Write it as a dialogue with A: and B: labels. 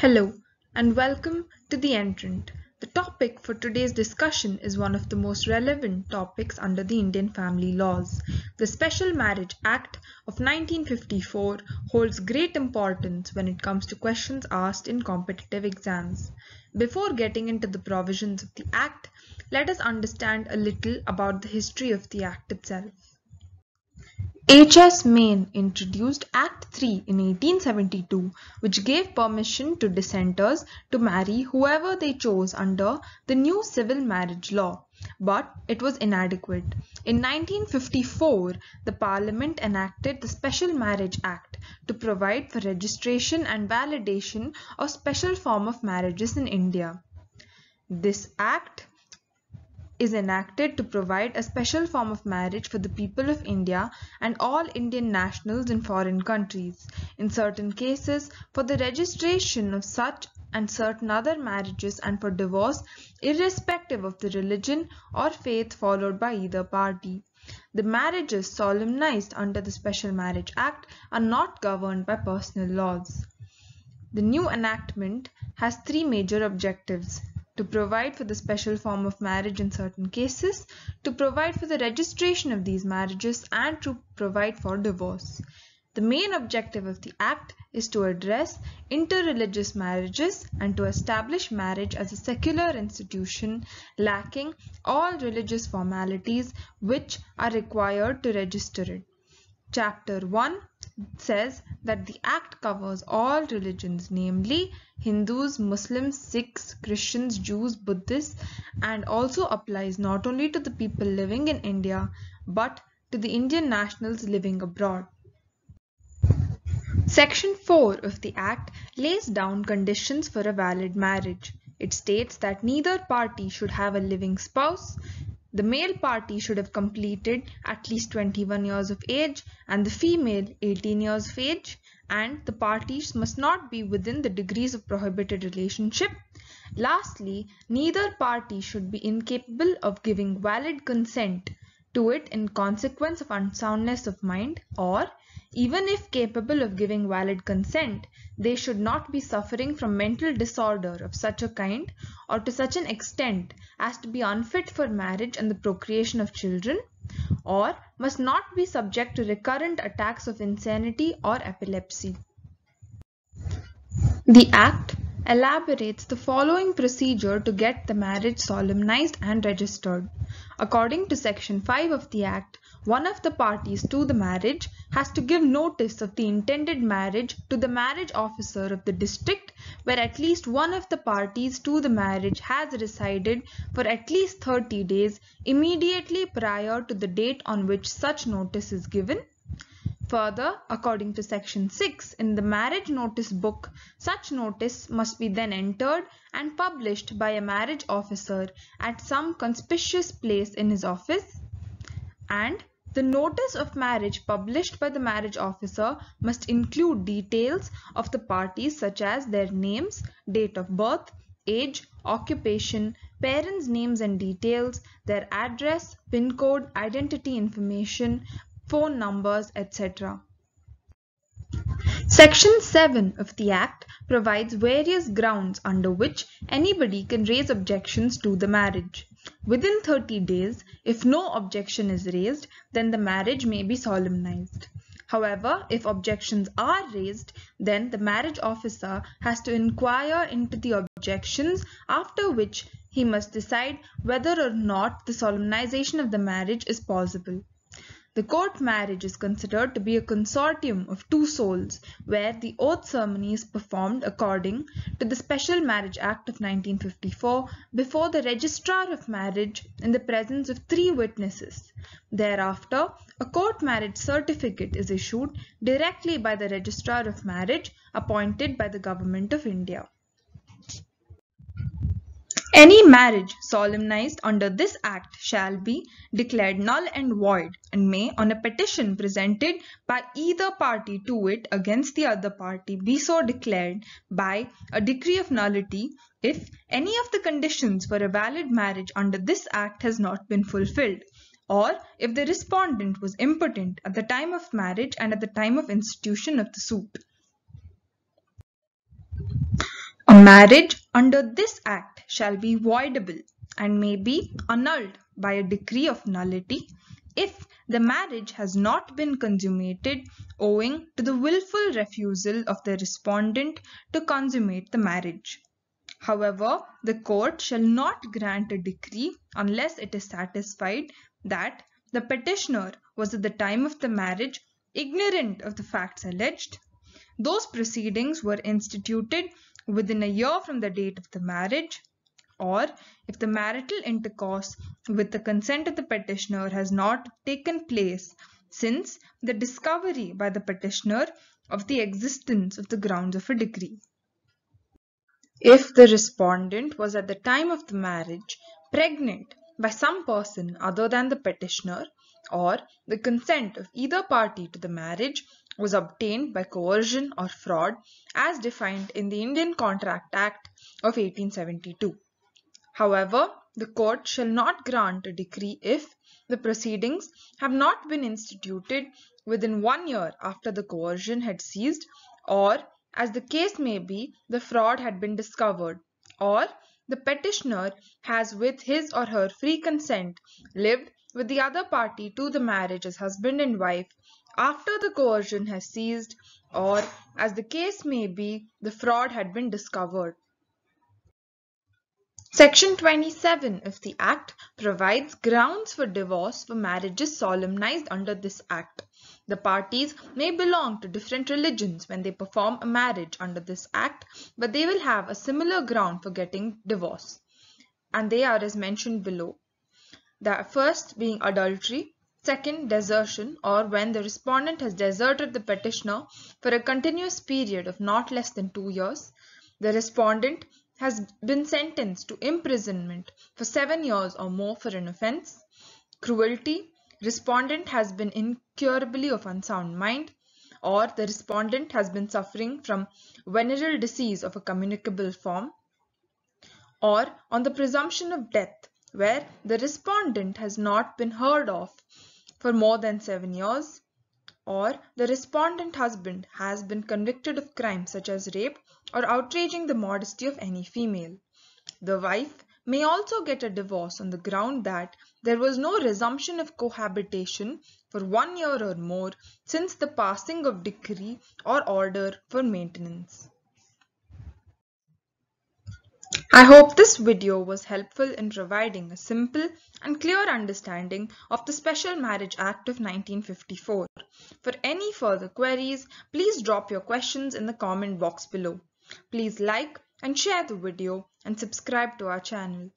A: Hello and welcome to the Entrant. The topic for today's discussion is one of the most relevant topics under the Indian family laws. The Special Marriage Act of 1954 holds great importance when it comes to questions asked in competitive exams. Before getting into the provisions of the Act, let us understand a little about the history of the Act itself. H.S. Maine introduced Act 3 in 1872, which gave permission to dissenters to marry whoever they chose under the new civil marriage law, but it was inadequate. In 1954, the Parliament enacted the Special Marriage Act to provide for registration and validation of special form of marriages in India. This act is enacted to provide a special form of marriage for the people of India and all Indian nationals in foreign countries, in certain cases for the registration of such and certain other marriages and for divorce irrespective of the religion or faith followed by either party. The marriages solemnized under the Special Marriage Act are not governed by personal laws. The new enactment has three major objectives: to provide for the special form of marriage in certain cases, to provide for the registration of these marriages, and to provide for divorce. The main objective of the Act is to address interreligious marriages and to establish marriage as a secular institution lacking all religious formalities which are required to register it. Chapter 1 says that the Act covers all religions, namely Hindus, Muslims, Sikhs, Christians, Jews, Buddhists, and also applies not only to the people living in India but to the Indian nationals living abroad. Section 4 of the Act lays down conditions for a valid marriage. It states that neither party should have a living spouse. The male party should have completed at least 21 years of age and the female 18 years of age, and the parties must not be within the degrees of prohibited relationship. Lastly, neither party should be incapable of giving valid consent to it in consequence of unsoundness of mind, or even if capable of giving valid consent, they should not be suffering from mental disorder of such a kind or to such an extent as to be unfit for marriage and the procreation of children, or must not be subject to recurrent attacks of insanity or epilepsy. The Act elaborates the following procedure to get the marriage solemnized and registered. According to Section 5 of the Act, one of the parties to the marriage has to give notice of the intended marriage to the marriage officer of the district where at least one of the parties to the marriage has resided for at least 30 days immediately prior to the date on which such notice is given. Further, according to Section 6 in the marriage notice book, such notice must be then entered and published by a marriage officer at some conspicuous place in his office, and the notice of marriage published by the marriage officer must include details of the parties such as their names, date of birth, age, occupation, parents' names and details, their address, PIN code, identity information, phone numbers, etc. Section 7 of the Act provides various grounds under which anybody can raise objections to the marriage. Within 30 days, if no objection is raised, then the marriage may be solemnized. However, if objections are raised, then the marriage officer has to inquire into the objections, after which he must decide whether or not the solemnization of the marriage is possible. The court marriage is considered to be a consortium of two souls, where the oath ceremony is performed according to the Special Marriage Act of 1954 before the registrar of marriage in the presence of 3 witnesses. Thereafter, a court marriage certificate is issued directly by the registrar of marriage appointed by the Government of India. Any marriage solemnized under this Act shall be declared null and void and may, on a petition presented by either party to it against the other party, be so declared by a decree of nullity if any of the conditions for a valid marriage under this Act has not been fulfilled, or if the respondent was impotent at the time of marriage and at the time of institution of the suit. marriage under this act shall be voidable and may be annulled by a decree of nullity if the marriage has not been consummated owing to the willful refusal of the respondent to consummate the marriage. However, the court shall not grant a decree unless it is satisfied that the petitioner was at the time of the marriage ignorant of the facts alleged. Those proceedings were instituted within a year from the date of the marriage, or if the marital intercourse with the consent of the petitioner has not taken place since the discovery by the petitioner of the existence of the grounds of a decree. If the respondent was at the time of the marriage pregnant by some person other than the petitioner, or the consent of either party to the marriage was obtained by coercion or fraud as defined in the Indian Contract Act of 1872. However, the court shall not grant a decree if the proceedings have not been instituted within 1 year after the coercion had ceased, or as the case may be, the fraud had been discovered, or the petitioner has with his or her free consent lived with the other party to the marriage as husband and wife after the coercion has ceased, or as the case may be, the fraud had been discovered. Section 27 of the Act provides grounds for divorce for marriages solemnized under this Act. The parties may belong to different religions when they perform a marriage under this Act, but they will have a similar ground for getting divorce. And they are as mentioned below. The first being adultery, second desertion, or when the respondent has deserted the petitioner for a continuous period of not less than 2 years. The respondent has been sentenced to imprisonment for 7 years or more for an offence. Cruelty, respondent has been incurably of unsound mind, or the respondent has been suffering from venereal disease of a communicable form, or on the presumption of death, where the respondent has not been heard of for more than 7 years, or the respondent husband has been convicted of crimes such as rape or outraging the modesty of any female. The wife may also get a divorce on the ground that there was no resumption of cohabitation for 1 year or more since the passing of decree or order for maintenance. I hope this video was helpful in providing a simple and clear understanding of the Special Marriage Act of 1954. For any further queries, please drop your questions in the comment box below. Please like and share the video and subscribe to our channel.